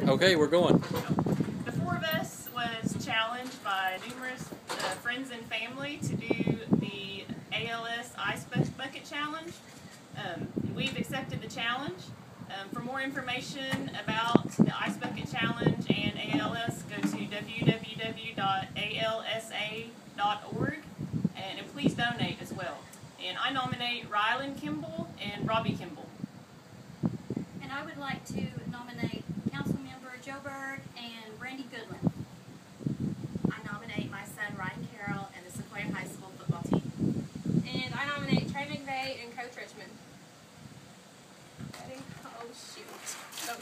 Okay, we're going. The four of us was challenged by numerous friends and family to do the ALS Ice Bucket Challenge. We've accepted the challenge. For more information about the Ice Bucket Challenge and ALS, go to www.alsa.org and please donate as well. And I nominate Rylan Kimball and Robbie Kimball. And I would like to nominate Councilmember Joe Berg and Brandy Goodwin. I nominate my son Ryan Carroll and the Sequoia High School football team. And I nominate Trey McVeigh and Coach Richmond. Ready? Oh shoot. Oh.